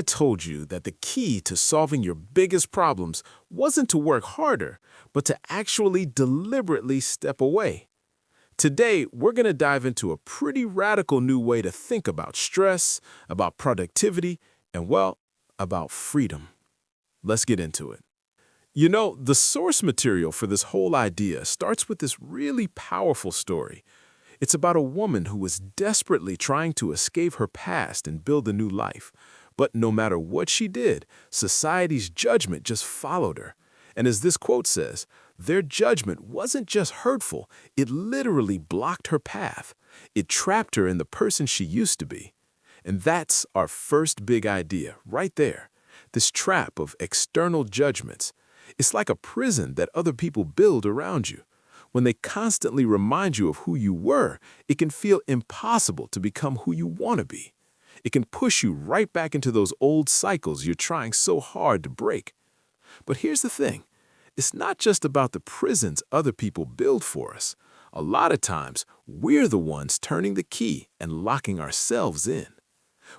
I told you that the key to solving your biggest problems wasn't to work harder, but to actually deliberately step away. Today, we're going to dive into a pretty radical new way to think about stress, about productivity, and, well, about freedom. Let's get into it. You know, the source material for this whole idea starts with this really powerful story. It's about a woman who was desperately trying to escape her past and build a new life. But no matter what she did, society's judgment just followed her. And as this quote says, their judgment wasn't just hurtful, it literally blocked her path. It trapped her in the person she used to be. And that's our first big idea, right there. This trap of external judgments. It's like a prison that other people build around you. When they constantly remind you of who you were, it can feel impossible to become who you want to be. It can push you right back into those old cycles you're trying so hard to break. But here's the thing. It's not just about the prisons other people build for us. A lot of times, we're the ones turning the key and locking ourselves in.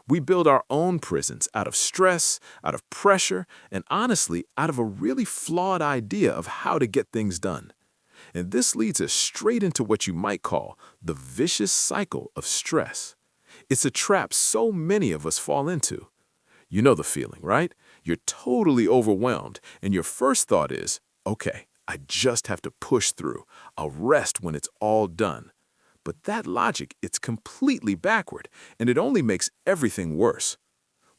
We build our own prisons out of stress, out of pressure, and honestly, out of a really flawed idea of how to get things done. And this leads us straight into what you might call the vicious cycle of stress. It's a trap so many of us fall into. You know the feeling, right? You're totally overwhelmed, and your first thought is, okay, I just have to push through. I'll rest when it's all done. But that logic, it's completely backward, and it only makes everything worse.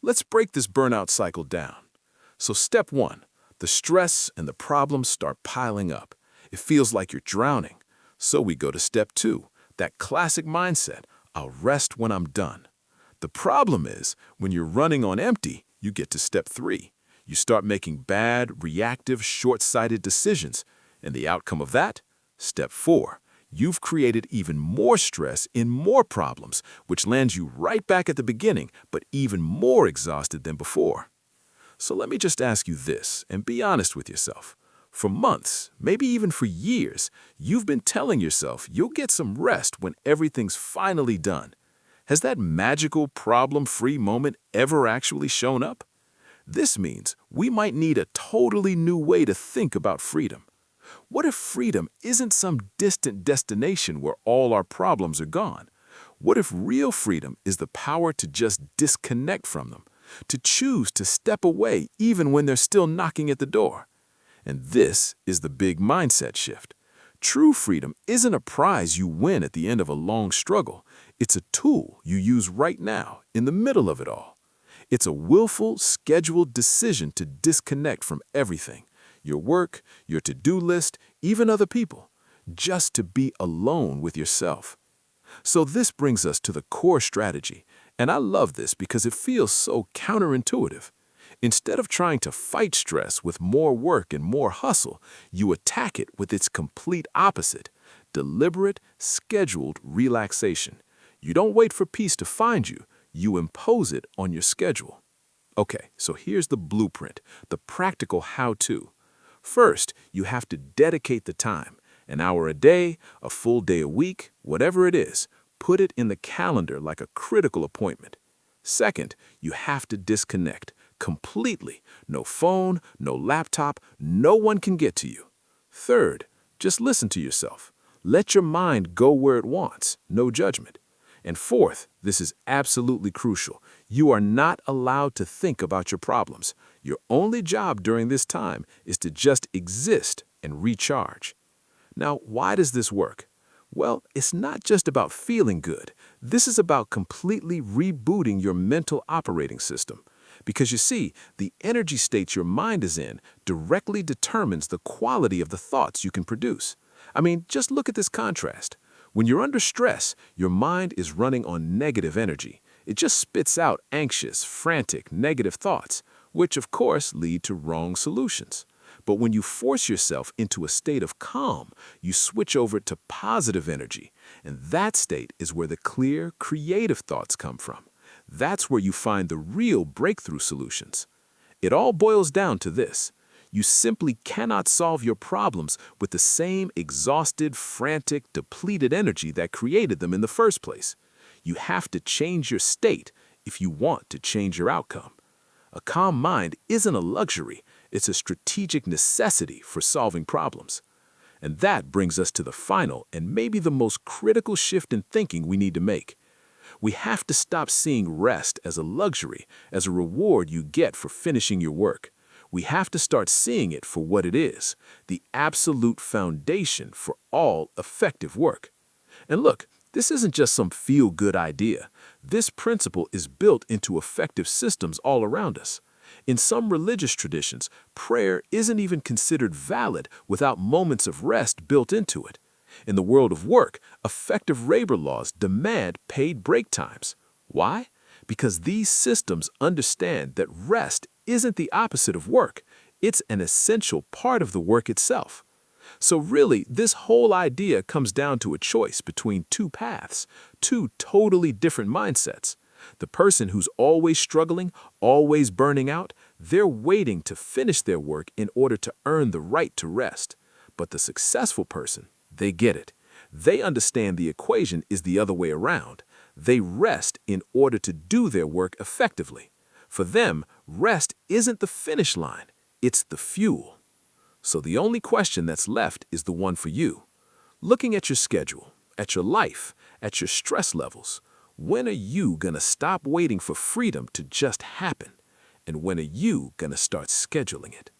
Let's break this burnout cycle down. So step one, the stress and the problems start piling up. It feels like you're drowning. So we go to step two, that classic mindset, I'll rest when I'm done. The problem is, when you're running on empty, you get to step three. You start making bad, reactive, short-sighted decisions. And the outcome of that? Step four. You've created even more stress in more problems, which lands you right back at the beginning, but even more exhausted than before. So let me just ask you this, and be honest with yourself. For months, maybe even for years, you've been telling yourself you'll get some rest when everything's finally done. Has that magical, problem-free moment ever actually shown up? This means we might need a totally new way to think about freedom. What if freedom isn't some distant destination where all our problems are gone? What if real freedom is the power to just disconnect from them, to choose to step away even when they're still knocking at the door? And this is the big mindset shift. True freedom isn't a prize you win at the end of a long struggle. It's a tool you use right now, in the middle of it all. It's a willful, scheduled decision to disconnect from everything. Your work, your to-do list, even other people. Just to be alone with yourself. So this brings us to the core strategy. And I love this because it feels so counterintuitive. Instead of trying to fight stress with more work and more hustle, you attack it with its complete opposite, deliberate, scheduled relaxation. You don't wait for peace to find you, you impose it on your schedule. Okay, so here's the blueprint, the practical how-to. First, you have to dedicate the time, an hour a day, a full day a week, whatever it is. Put it in the calendar like a critical appointment. Second, you have to disconnect. Completely. No phone, no laptop, no one can get to you. Third, just listen to yourself. Let your mind go where it wants, no judgment. And fourth, this is absolutely crucial. You are not allowed to think about your problems. Your only job during this time is to just exist and recharge. Now, why does this work? Well, it's not just about feeling good. This is about completely rebooting your mental operating system. Because you see, the energy state your mind is in directly determines the quality of the thoughts you can produce. I mean, just look at this contrast. When you're under stress, your mind is running on negative energy. It just spits out anxious, frantic, negative thoughts, which of course lead to wrong solutions. But when you force yourself into a state of calm, you switch over to positive energy. And that state is where the clear, creative thoughts come from. That's where you find the real breakthrough solutions. It all boils down to this. You simply cannot solve your problems with the same exhausted, frantic, depleted energy that created them in the first place. You have to change your state if you want to change your outcome. A calm mind isn't a luxury, it's a strategic necessity for solving problems. And that brings us to the final and maybe the most critical shift in thinking we need to make. We have to stop seeing rest as a luxury, as a reward you get for finishing your work. We have to start seeing it for what it is, the absolute foundation for all effective work. And look, this isn't just some feel-good idea. This principle is built into effective systems all around us. In some religious traditions, prayer isn't even considered valid without moments of rest built into it. In the world of work, effective labor laws demand paid break times. Why? Because these systems understand that rest isn't the opposite of work. It's an essential part of the work itself. So really, this whole idea comes down to a choice between two paths, two totally different mindsets. The person who's always struggling, always burning out, they're waiting to finish their work in order to earn the right to rest. But the successful person, they get it. They understand the equation is the other way around. They rest in order to do their work effectively. For them, rest isn't the finish line, it's the fuel. So the only question that's left is the one for you. Looking at your schedule, at your life, at your stress levels, when are you gonna stop waiting for freedom to just happen? And when are you gonna start scheduling it?